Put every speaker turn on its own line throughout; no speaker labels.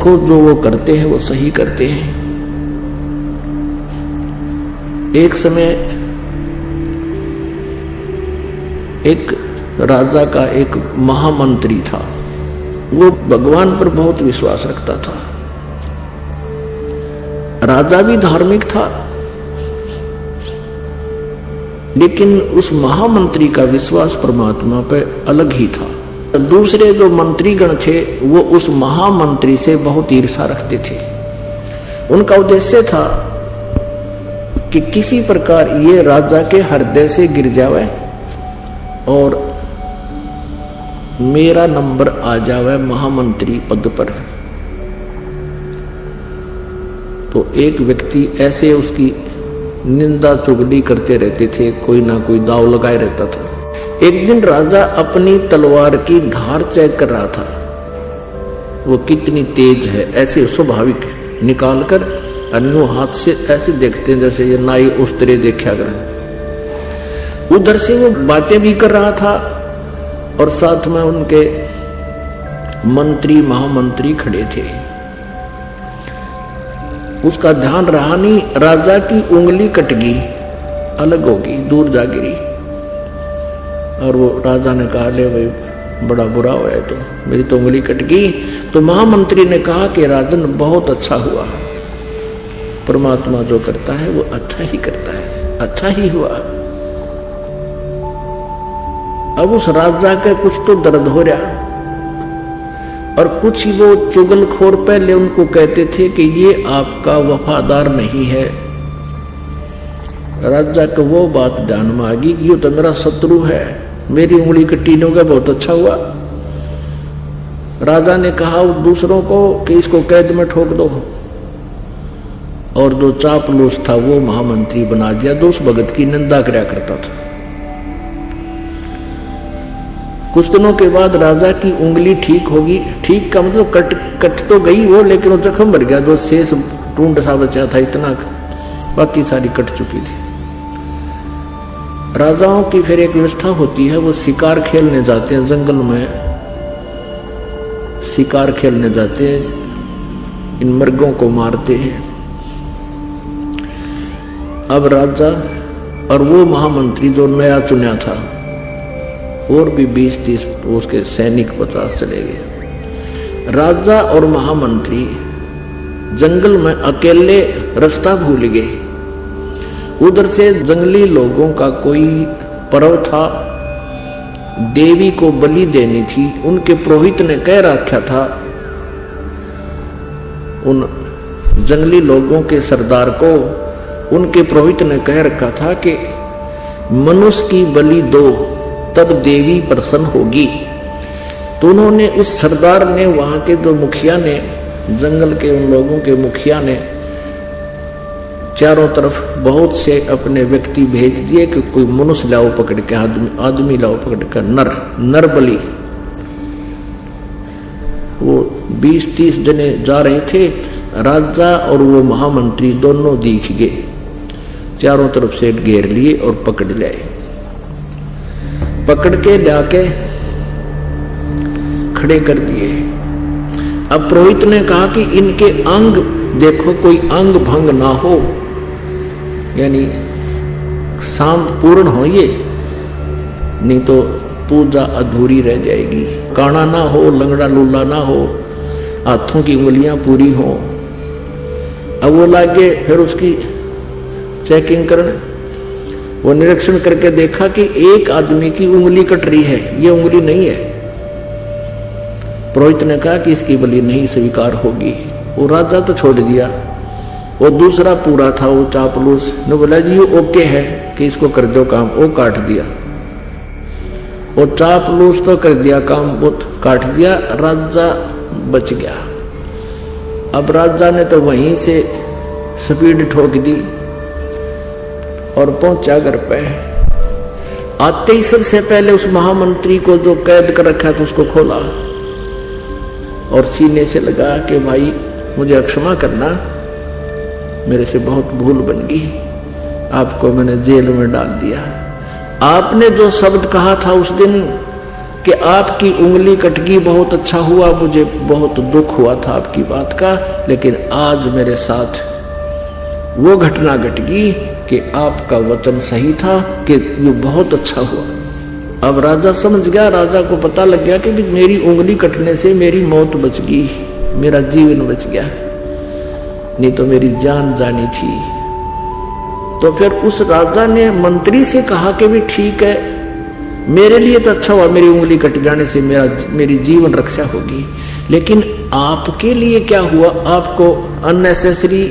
देखो जो वो करते हैं वो सही करते हैं। एक समय एक राजा का एक महामंत्री था, वो भगवान पर बहुत विश्वास रखता था। राजा भी धार्मिक था, लेकिन उस महामंत्री का विश्वास परमात्मा पर अलग ही था। दूसरे जो मंत्रीगण थे वो उस महामंत्री से बहुत ईर्ष्या रखते थे। उनका उद्देश्य था कि किसी प्रकार ये राजा के हृदय से गिर जावे और मेरा नंबर आ जावे महामंत्री पद पर। तो एक व्यक्ति ऐसे उसकी निंदा चुगली करते रहते थे, कोई ना कोई दाव लगाए रहता था। एक दिन राजा अपनी तलवार की धार चेक कर रहा था, वो कितनी तेज है, ऐसे स्वाभाविक निकालकर अन्य हाथ से ऐसे देखते हैं जैसे ये नाई उस तरह देखा कर। उधर से वो बातें भी कर रहा था और साथ में उनके मंत्री महामंत्री खड़े थे। उसका ध्यान रहा नहीं, राजा की उंगली कट गई, अलग होगी, दूर जा गिरी। और वो राजा ने कहा, ले भाई बड़ा बुरा हुआ है, तो मेरी तो उंगली कट गई। तो महामंत्री ने कहा कि राजन बहुत अच्छा हुआ, परमात्मा जो करता है वो अच्छा ही करता है, अच्छा ही हुआ। अब उस राजा के कुछ तो दर्द हो रहा, और कुछ वो चुगलखोर पहले उनको कहते थे कि ये आपका वफादार नहीं है। राजा को वो बात ध्यान में आ गई कि ये तो मेरा शत्रु है, मेरी उंगली कटी नहीं, बहुत अच्छा हुआ। राजा ने कहा दूसरों को कि इसको कैद में ठोक दो, और जो चापलूस था वो महामंत्री बना दिया, जो उस भगत की निंदा करया करता था। कुछ दिनों के बाद राजा की उंगली ठीक होगी, ठीक का मतलब कट तो गई वो, लेकिन वो जख्म भर गया, जो शेष टूंड सा बचा था इतना, बाकी सारी कट चुकी थी। राजाओं की फिर एक व्यवस्था होती है, वो शिकार खेलने जाते हैं, जंगल में शिकार खेलने जाते हैं, इन मृगों को मारते हैं। अब राजा और वो महामंत्री जो नया चुना था, और भी 20-30 उसके सैनिक 50 चले गए। राजा और महामंत्री जंगल में अकेले रास्ता भूल गए। उधर से जंगली लोगों का कोई पर्व था, देवी को बलि देनी थी। उनके पुरोहित ने कह रखा था उन जंगली लोगों के सरदार को, उनके पुरोहित ने कह रखा था कि मनुष्य की बलि दो तब देवी प्रसन्न होगी। तो उन्होंने, उस सरदार ने, वहां के जो मुखिया ने, जंगल के उन लोगों के मुखिया ने चारों तरफ बहुत से अपने व्यक्ति भेज दिए कि कोई मनुष्य लाओ पकड़ के, आदमी लाओ पकड़ कर, नर बलि। वो 20-30 जने जा रहे थे। राजा और वो महामंत्री दोनों दिख गए, चारों तरफ से घेर लिए और पकड़ लाए। पकड़ के लाके खड़े कर दिए। अब पुरोहित ने कहा कि इनके अंग देखो, कोई अंग भंग ना हो, यानी शाम पूर्ण हो ये, नहीं तो पूजा अधूरी रह जाएगी। काना ना हो, लंगड़ा लूला ना हो, हाथों की उंगलियां पूरी हो। अब वो लागे फिर उसकी चेकिंग करने, वो निरीक्षण करके देखा कि एक आदमी की उंगली कट रही है, ये उंगली नहीं है। पुरोहित ने कहा कि इसकी बलि नहीं स्वीकार होगी। वो राजा तो छोड़ दिया, वो दूसरा पूरा था, वो चापलूस ने बोला जी ये ओके है कि इसको कर दो काम, वो काट दिया। वो चापलूस तो कर दिया काम, वो काट दिया, राजा बच गया। अब राजा ने तो वहीं से स्पीड ठोक दी और पहुंचा घर पे। आते ही सबसे पहले उस महामंत्री को जो कैद कर रखा था उसको खोला और सीने से लगा कि भाई मुझे क्षमा करना, मेरे से बहुत भूल बन गई, आपको मैंने जेल में डाल दिया। आपने जो शब्द कहा था उस दिन कि आपकी उंगली कट गई, बहुत अच्छा हुआ, मुझे बहुत दुख हुआ था आपकी बात का, लेकिन आज मेरे साथ वो घटना घट गई कि आपका वचन सही था, कि ये बहुत अच्छा हुआ। अब राजा समझ गया, राजा को पता लग गया कि मेरी उंगली कटने से मेरी मौत बच गई, मेरा जीवन बच गया, नहीं तो मेरी जान जानी थी। तो फिर उस राजा ने मंत्री से कहा कि भी ठीक है, मेरे लिए तो अच्छा हुआ, मेरी उंगली कट जाने से मेरी जीवन रक्षा होगी, लेकिन आपके लिए क्या हुआ, आपको अननेसेसरी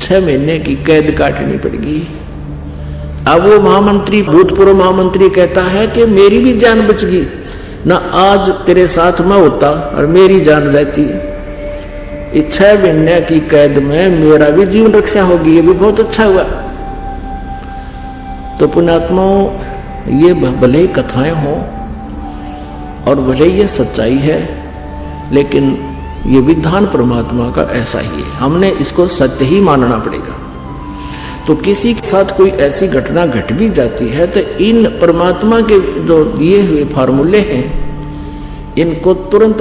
6 महीने की कैद काटनी पड़ेगी। अब वो महामंत्री, भूतपूर्व महामंत्री कहता है कि मेरी भी जान बच गई ना, आज तेरे साथ मैं होता और मेरी जान जाती, 6 महीने की कैद में मेरा भी जीवन रक्षा होगी, ये भी बहुत अच्छा हुआ। तो पुण्यात्माओं, ये भले ही कथाएं हों और भले ये सच्चाई है, लेकिन ये विधान परमात्मा का ऐसा ही है, हमने इसको सत्य ही मानना पड़ेगा। तो किसी के साथ कोई ऐसी घटना घट भी जाती है तो इन परमात्मा के जो दिए हुए फार्मूले हैं, इनको तुरंत